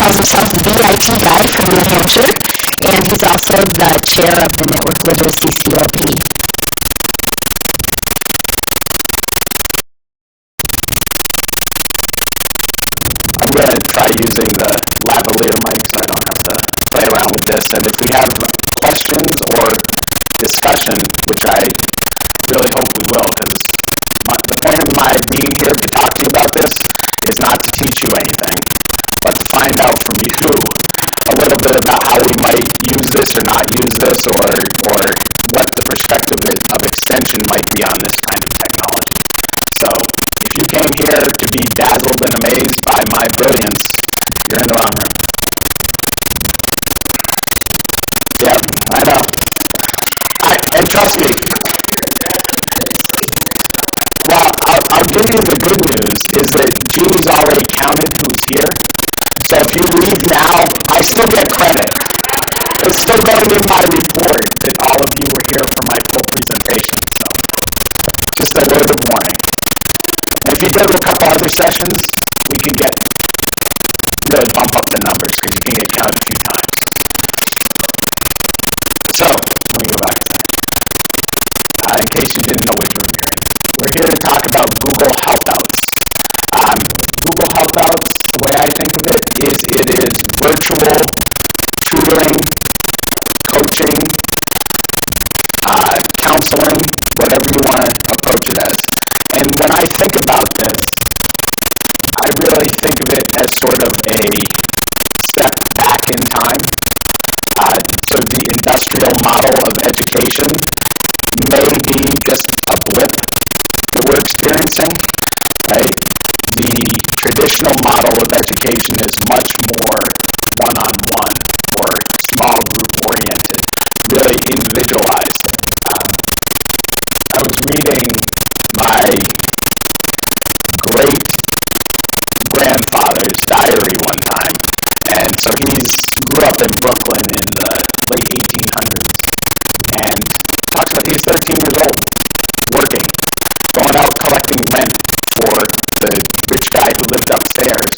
calls himself the IT guy from New Hampshire, and he's also the chair of the Network Literacy COP. I'm going to try using the lavalier mic so I don't have to play around with this. And if we have questions or discussion, which I really hope we will, because the point of my being here to talk to you about this is not to teach you anything, but to find out from you a little bit about how we might use this or not use this, or what the perspective of extension might be on this kind of technology. So if you came here to be dazzled and amazed by my brilliance, you're in the wrong room. Yep, I know. And trust me, well, I'll give you the good news, is that Jeannie's already counted who's here. So if you leave now, I still get credit. It's still going in my report that all of you were here for my full presentation. So just a word of warning. And if you go to a couple other sessions, we could really bump up the numbers because you can get counted a few times. So, let me go back. In case you didn't know which room you're in. We're here to talk about Google Helpouts. Google Helpouts, the way I think of it is virtual tutoring, coaching, counseling, whatever you want to approach it as. And when I think about this, I really think of it as sort of a step back in time. So the industrial model of education may be just a blip that we're experiencing, right? The traditional model of education is much more one-on-one or small group oriented, really individualized. I was reading my great grandfather's diary one time, and so he grew up in Brooklyn in the late 1800s, and talks about he's 13 years old, working, going out collecting rent for the rich guy who lived upstairs.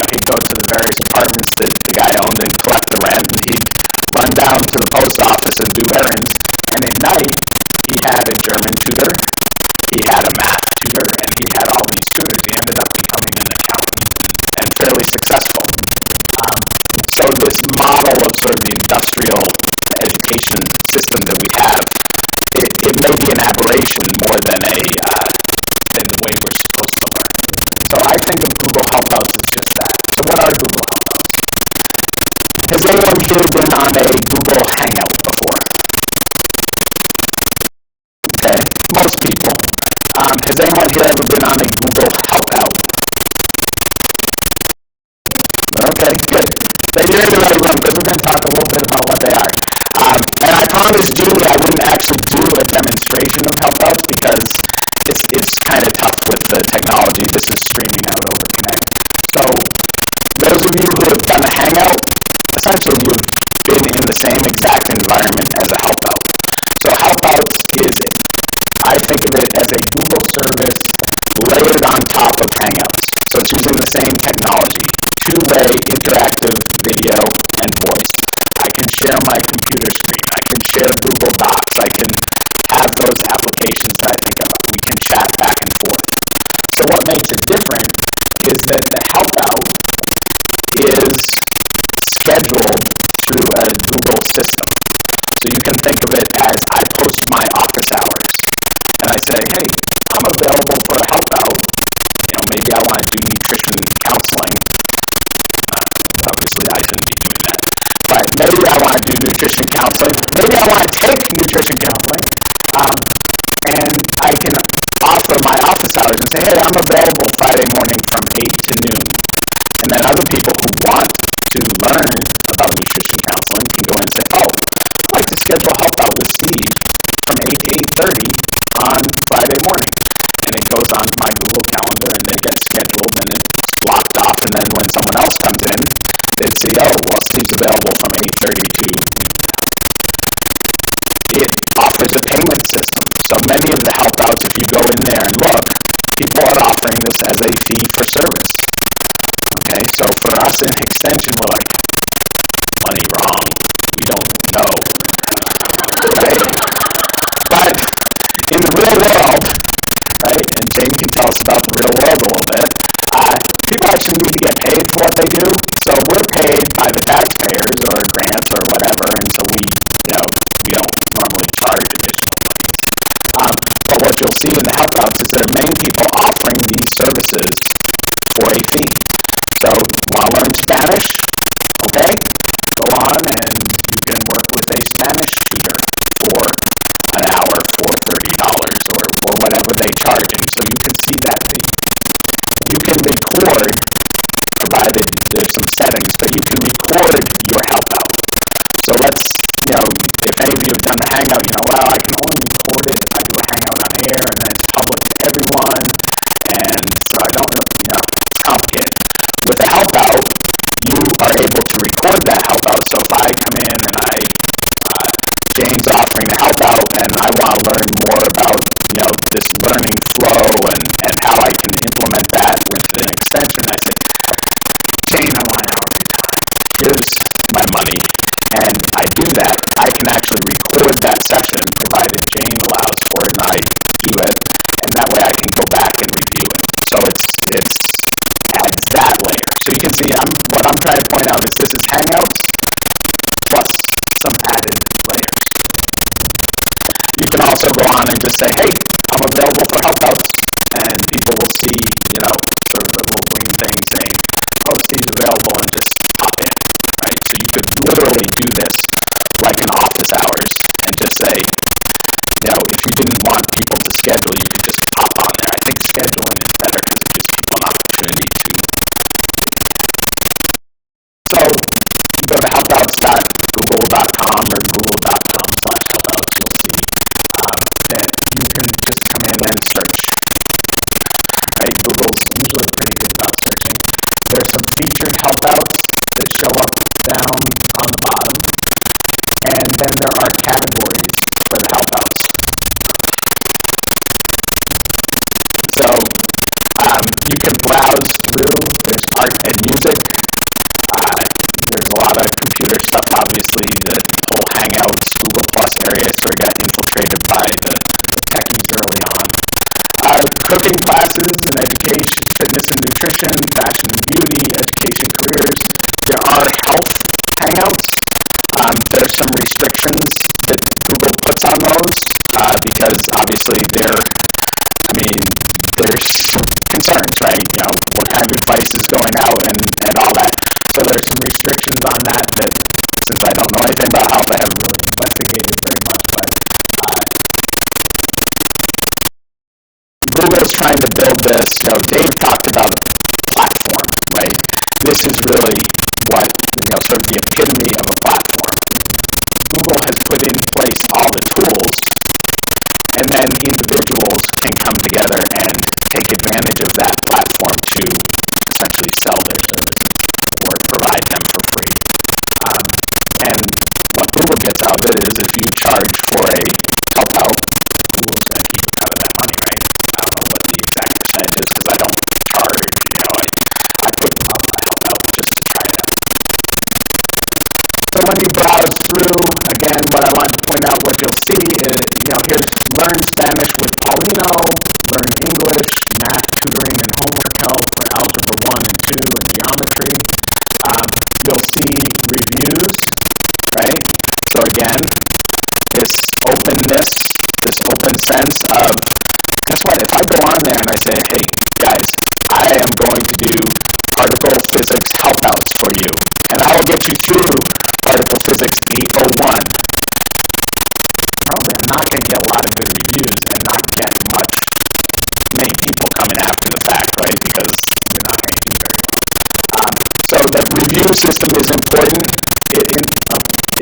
He'd go to the various apartments that the guy owned and collect the rent, and he'd run down to the post office and do errands, and at night he had a German tutor, he had a math tutor, and he had all these tutors. He ended up becoming an accountant and fairly successful. So this model of sort of the industrial education system that we have, it may be an aberration more than the way we're supposed to learn. So I think of Google Helpouts as just that. So what are Google Helpouts? Has anyone here been on a Google Hangout before? Okay, most people. Has anyone here ever been on a Google Helpout? Okay, good. Then you're in the right room because we're going to talk a little bit about what they are. And I promised Judy I wouldn't actually do a demonstration of Helpouts because it's kind of tough with the technology. This is streaming out over Connect. So those of you who have done a Hangout, essentially you've been in the same exact environment as a Helpout. So Helpouts is, I think of it as a Google service layered on top of Hangouts. So it's using the same technology, two-way interactive video and voice. I can share my computer screen. I can share Google Docs. I can have those applications that I think of. We can chat back and forth. So what makes it different is that the Helpout is scheduled through a Google system. So you can think of it as I post my office hours and I say, hey, I'm available for a Helpout. Maybe I want to do nutrition counseling. Obviously, I shouldn't be doing that. But maybe I want to do nutrition counseling. Maybe I want to take nutrition counseling. And I can offer my office hours and say, hey, I'm available Friday morning from 8 to noon. And then other people who want to learn about nutrition counseling can go in and say, oh, I'd like to schedule a Helpout with Steve from 8 to 8:30 on Friday morning. And it goes on my Google Calendar and they get scheduled and it's blocked off. And then when someone else comes in, they'd see, oh, well, Steve's available from 8:30 to. It offers a payment system. So many of the Helpouts, if you go in there and look, people are offering this as a fee for service. Okay, So for us in extension, we're like, money wrong. We don't know, right? But in the real world, right, and Jamie can tell us about the real world a little bit, people actually need to get paid for what they do. So we're paid by the taxpayers or grants or whatever, and so we don't normally charge additionally. But what you'll see in the Helpouts is there are many people offering these services for a fee. So, want to learn Spanish? Okay, go on and you can work with a Spanish tutor for an hour for $30 or whatever they charge, and so you can see that fee. You can record, provided there's some settings, but you can record your help out. So if any of you have done the Hangout, well, I can only record it. I do a Hangout on here, and then it's public to everyone, and so I don't, it's complicated. With the help out, you are able to record that help out. So if I come in and Jane's offering the help out, and I want to learn more about, this learning flow and how I can implement that with an extension, I say, Jane, I want an hour of your time. Here's my money. And I do that. I can actually record that session, provided Jane allows for it, and I do it, and that way I can go back and review it. So it's adds that layer. So you can see what I'm trying to point out is this is Hangouts plus some added layers. You can also go on and just say, hey, I'm available for Helpouts, and people will see, sort of a little green thing saying, oh, Steve's available, and just pop in, right? So you could literally do this like in office hours and just say, if you didn't want people to schedule, you could just pop on there. I think scheduling is better because it gives people an opportunity to. So you go to helpouts.google.com or google.com/helpouts, you'll see that you can just come in and search. Right? Google's usually pretty good about searching. There's some featured helpouts that show up down on the bottom, and then there are categories for the helpouts. So you can browse through. There's art and music. There's a lot of computer stuff. Obviously, the whole Hangouts, Google Plus area sort of got infiltrated by the techies early on. Cooking classes and education, fitness and nutrition, fashion and beauty, education, careers. There are health Hangouts. There's some restrictions that Google puts on those because obviously there's concerns, right? What kind of advice is going out and all that. So there's some restrictions on that since I don't know anything about health, I haven't really investigated very much, but Google's trying to build this, Dave talked about a platform, right? This is really what, sort of the epitome of a platform. Google has put in place all the tools, and then individuals can come together and take advantage of that platform to essentially sell their services or provide them for free. And what Google gets out of it is if you charge for a help out, Google's going to keep a cut of that money, right? I don't know what the exact percentage is because I don't charge. I put up my help out just to try it. So when you browse through, again, what I wanted to point out, what you'll see is, here's Learn Spanish with Paulino, Learn English, Math Tutoring and Homework Help for Algebra 1 and 2 and Geometry. You'll see reviews, right? So again, this openness, this open sense of, guess what, if I go on there and I say, hey, guys, I am going to do particle physics helpouts for you, and I will get you through particle physics 801. Probably I'm not going to get a lot of good reviews and not get many people coming after the fact, right? Because you're not going to do very well. So the review system is important.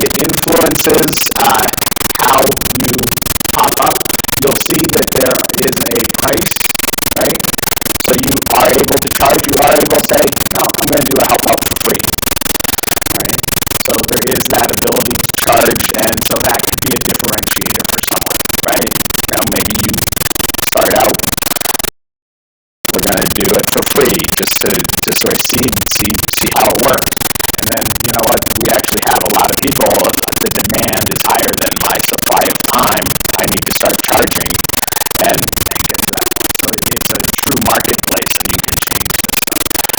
It influences how you pop up. You'll see that there is a price, right? So you are able to charge. You are able to say, well, I'm going to do a help out for free. Right? So there is that ability to charge, and so that could be a differentiator for someone, right? Maybe you start out, we're going to do it for free just to sort of seed how it works. And then, you know what, we actually have a lot of people, if the demand is higher than my supply of time, I need to start charging, and so it's a true marketplace that you can change.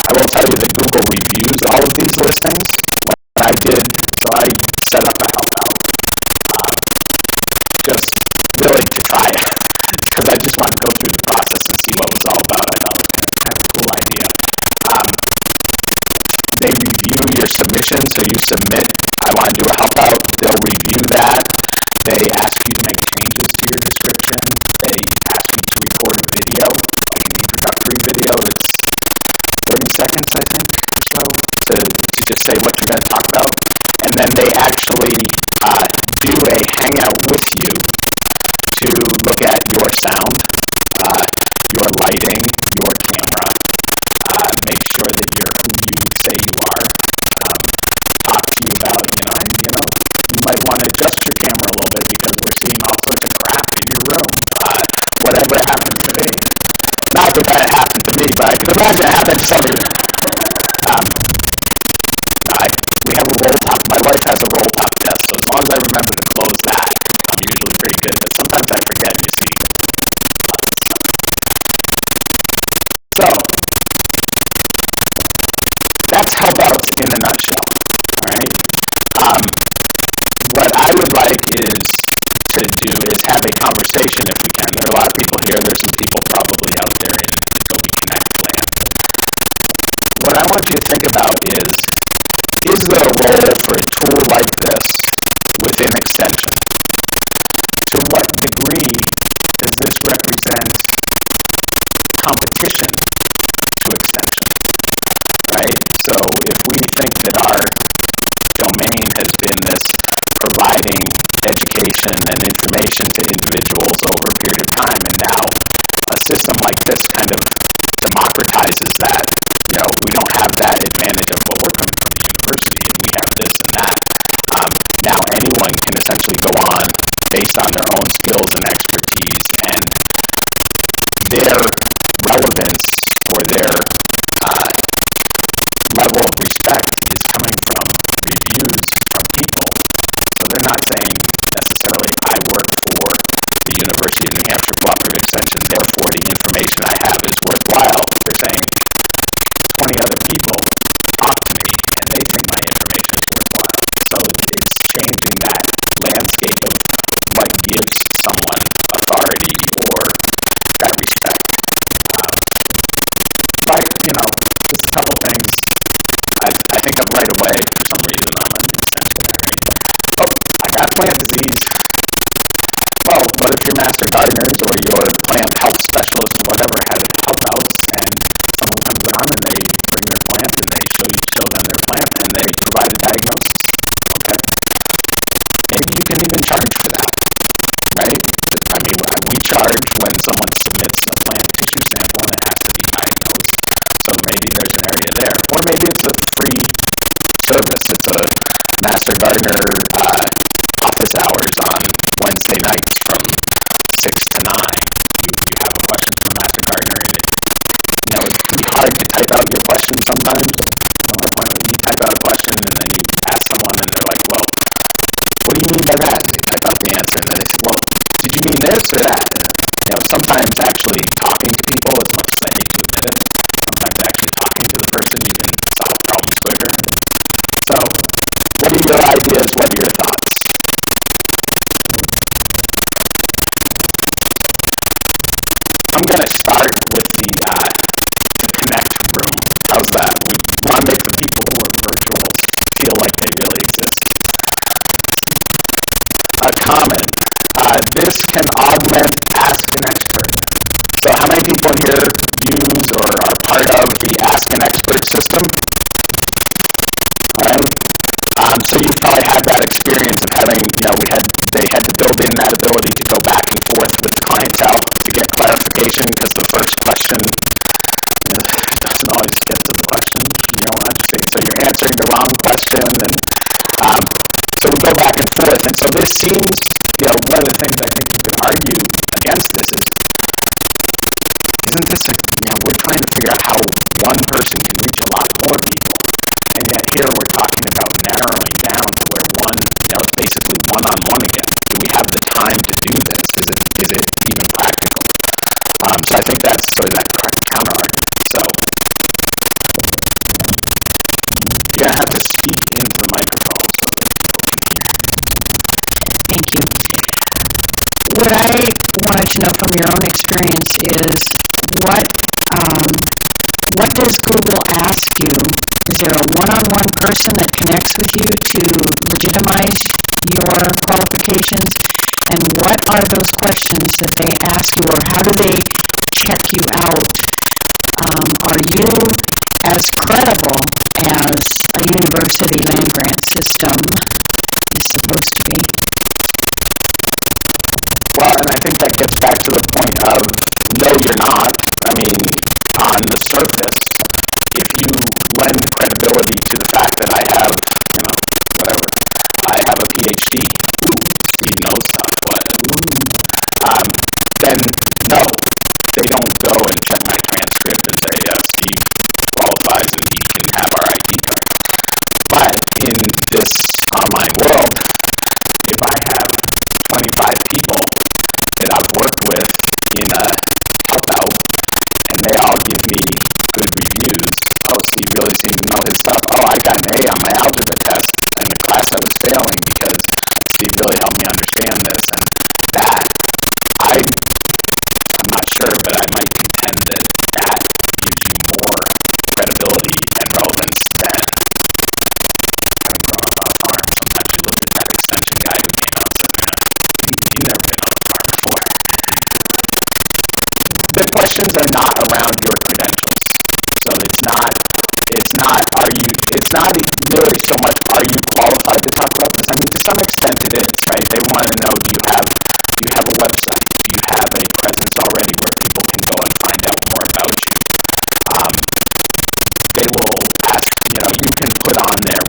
I will tell you that Google reviews all of these listings. When I did, so I set up a help out, just really to try it, because I just wanted to go through the process and see what it was all about. I thought it was kind of a cool idea. They review your submission, so you submit, I want to do a help out, they'll review that. They ask you to make changes to your description. They ask you to record a video, like an introductory video that's 30 seconds, I think, so to just say what you're going to talk about. And then they actually do a hangout with you to look at your sound, your lighting, your camera, make sure that you're who you say you are, talk to you about, you might want to adjust your camera a little bit because we're seeing all sorts of crap in your room, whatever happens to be. Not that that happened to me, but I can imagine it happened to some of you. We have a roll top. My wife has a roll top desk, so as long as I remember to close that, I'm usually pretty good, but sometimes I forget, you see. So, that's Helpouts in a nutshell, alright? What I would like is to do is have a conversation if we can. There are a lot of people here, there's some people probably out there in Adobe Connect land. What I want you to think about is there a role for a tool like this within Extension? To what degree does this represent competition to Extension? Right? So if we think that our domain has been this providing education and information to individuals over a period of time, and now a system like this kind of democratizes that. We don't have that advantage of, well, we're coming from the university, we have this and that. Now anyone can essentially go on based on their own skills and expertise, and their relevance or their level of respect is coming from reviews of people. So they're not saying necessarily, I work for the University of New Hampshire Cooperative Extension, therefore the information I have is worthwhile. They're saying 20 other people talk to me and they think my information is worthwhile. So it's changing that landscape of what gives someone authority or that respect. Just a couple things. I think of right away, for some reason, I'm an extension area. Oh, I got plant disease. Well, what if your master gardeners or your plant health specialist, whatever, has Helpouts, and someone comes on and they bring their plant and they show them their plant and they provide a diagnosis? Okay. Maybe you can even charge for that, right? I mean, we charge when someone submits a plant tissue sample and it has to be diagnosed. So maybe there's an area there. Or maybe it's a free service. It's a master gardener office hours on Wednesday nights from 6 to 9. You have a question for a master gardener, and it can be hard to type out your question sometimes. Why don't you type out a question and then you ask someone and they're like, well, what do you mean by that? And they type out the answer and then they say, well, did you mean this or that? Sometimes actually talking to people as much as I hate to admit it, sometimes actually talking to the person, you can solve problems quicker. So, what are your ideas? What are your thoughts? I'm going to start with the Connect room. How's that? We want to make the people who are virtual feel like they really exist. A comment. This can augment Ask an Expert. So how many people here use or are part of the Ask an Expert system? So you probably had that experience of having, they had to build in that ability to go back and forth with the clientele to get clarification because the first question doesn't always get to the question you want to see. So you're answering the wrong question, and so we go back and forth. And so this seems, one of the things I think you could argue against this is, isn't this, we're trying to figure out how one person can reach a lot more people. here we're talking about narrowing down to where one, it's basically one-on-one again. Do we have the time to do this? Is it even practical? So I think that's sort of that counter. So you're going to have to speak into the microphone. So Thank you. What I wanted to know from your own experience is what does Google ask you? Is there a one-on-one person that connects with you to legitimize your qualifications? And what are those questions that they ask you, or how do they check you out? Are you as credible as a university land-grant system is supposed to be? Well, and I think that gets back to the point of, no, you're not. I mean, on the surface, if you lend credibility to the fact that I have, whatever, I have a PhD, you know stuff, then no, they don't go and check my transcript and say, yes, he qualifies and he can have our IT card. But in this online world, if I have 25 people that I've worked with in a Helpout, and they all give me good reviews. Oh, Steve really seemed to know his stuff. Oh, I got an A on my algebra test in the class I was failing because Steve really helped me understand this. And that, I'm not sure, but I might contend that that gives you more credibility and relevance than growing up on a farm. Sometimes you look at that extension guy who came out and said, man, you've never been on a farm before. The questions are not around your credentials. So it's not really so much, are you qualified to talk about this? I mean, to some extent it is, right? They want to know, do you have a website? Do you have a presence already where people can go and find out more about you? They will ask, you can put on there,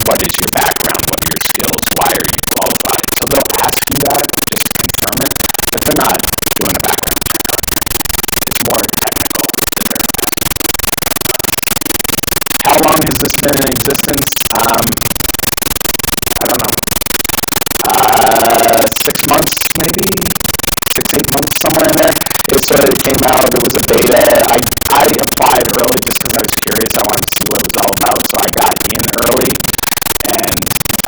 what is your background? What are your skills? Why are you qualified? So they'll ask you that just to confirm it, but they're not doing a background check on you. It's more technical that they're focused on. How long has this been in existence? I don't know. 6 months, maybe? 6-8 months, somewhere in there. It sort of came out, it was a beta. I applied early just because I was curious. I wanted to see what it was all about, so I got in early.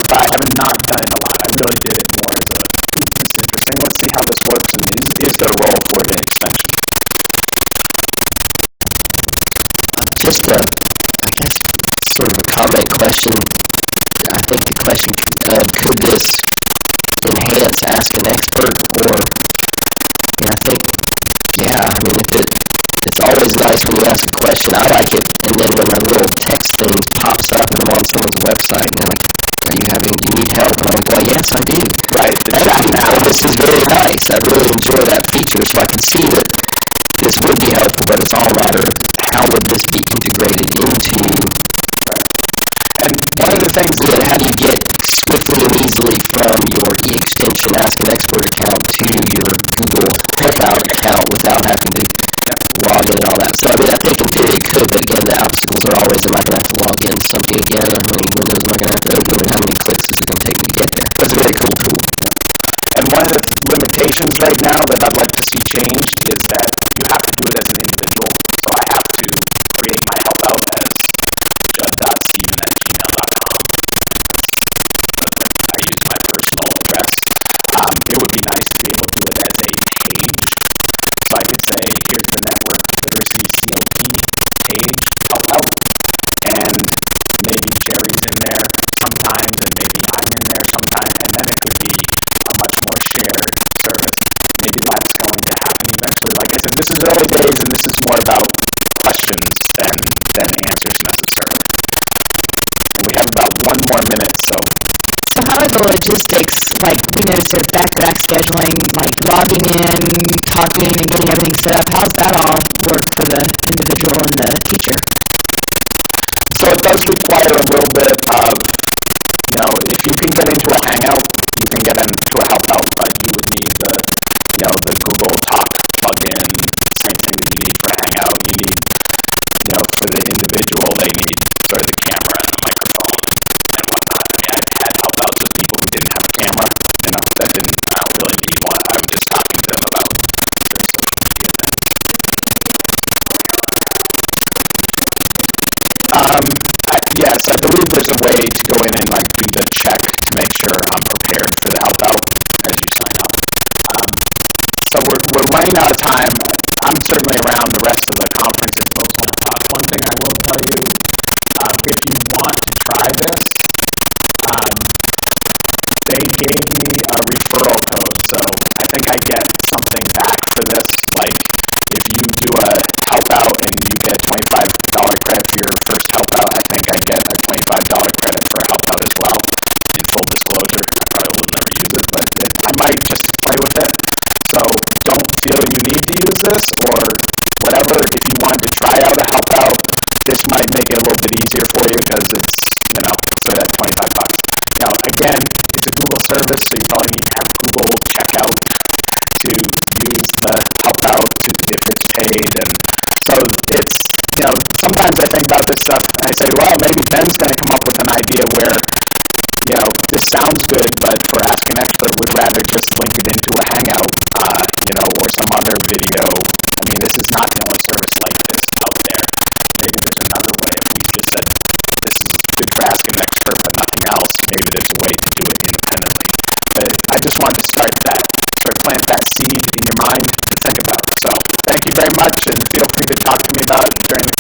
But I have not done it a lot. I really did it more as a, it's interesting, let's see how this works, and is there a role for an extension? Just I guess, sort of a comment question. I think the question, could this enhance Ask an Expert, and I think, yeah, I mean, it's always nice when you ask a question. I like it, and then when a little text thing pops up and I'm on someone's website, and they're like, do you need help? And I'm like, well, yes, I do. Right. This is very nice. I really enjoy that feature, so I can see that this would be helpful, but it's all a matter of how would this be integrated into. And one of the things that how do you get swiftly and easily from your e-extension Ask an Expert account to your Google Helpout account without having to log in and all that. So I mean, I think in theory it could, but again, the obstacles are always, am I going to have to log in to something again, or how many windows am I going to have to open, and how many clicks is it going to take me to get there? But it's a very cool tool. And one of the limitations right now that I'd like to see changed is that you have to do it as an individual. So I have to create my Helpout as judd.steven@gmail.com. I use my personal address. It would be nice to be able to do it as a page. So I could say, here's the network literacy CLP page, Helpout, and maybe Jerry's in there sometimes, and maybe I'm in there sometimes, and then it could be a much more shared service. Maybe that's going to happen eventually. Like I said, this is early days, and this is more about questions than answers necessarily. And we have about 1 more minute, so how are the logistics, like, to back-to-back scheduling, like logging in, talking, and getting everything set up? How does that all work for the individual and the teacher? So it does require a little bit of, if you can get into a Hangout, you can get into a Helpout, but you would need the Google Talk plugin. Same thing that you need for Hangout. You need, for the individual, they need sort of the camera and the microphone. camera, that I don't really need one. I was just talking to them about yes, I believe there's a way to go in and do the check to make sure I'm prepared for the help out as you sign up. So we're running out of time. I'm certainly around the rest of the conference if folks want to talk. One thing I will tell you, if you want to try this, they gave me a referral code, so I think I get something back for this. Like, if you do a help out and you get $25 credit for your first help out, I think I get a $25 credit for a help out as well. In full disclosure, I probably will never use it, but I might just play with it. So don't feel you need to use this or whatever. If you wanted to try out a help out, this might make it a little bit easier for you because it's, so that $25. Now, again, it's a Google service, so you probably need to have Google checkout to use the help out to get this paid. And so it's, sometimes I think about this stuff and I say, well, maybe Ben's going to come up with an idea where, this sounds good, but for Ask an Expert, would rather just link it into a Hangout, or some other video. I mean, this is not the only service like this out there. Maybe there's another way. If we just said, this is good for Ask an Expert, but nothing else, maybe there's a way to do it independently. But I just wanted to start that, sort of plant that seed in your mind to think about. So thank you very much, and feel free to talk to me about it during the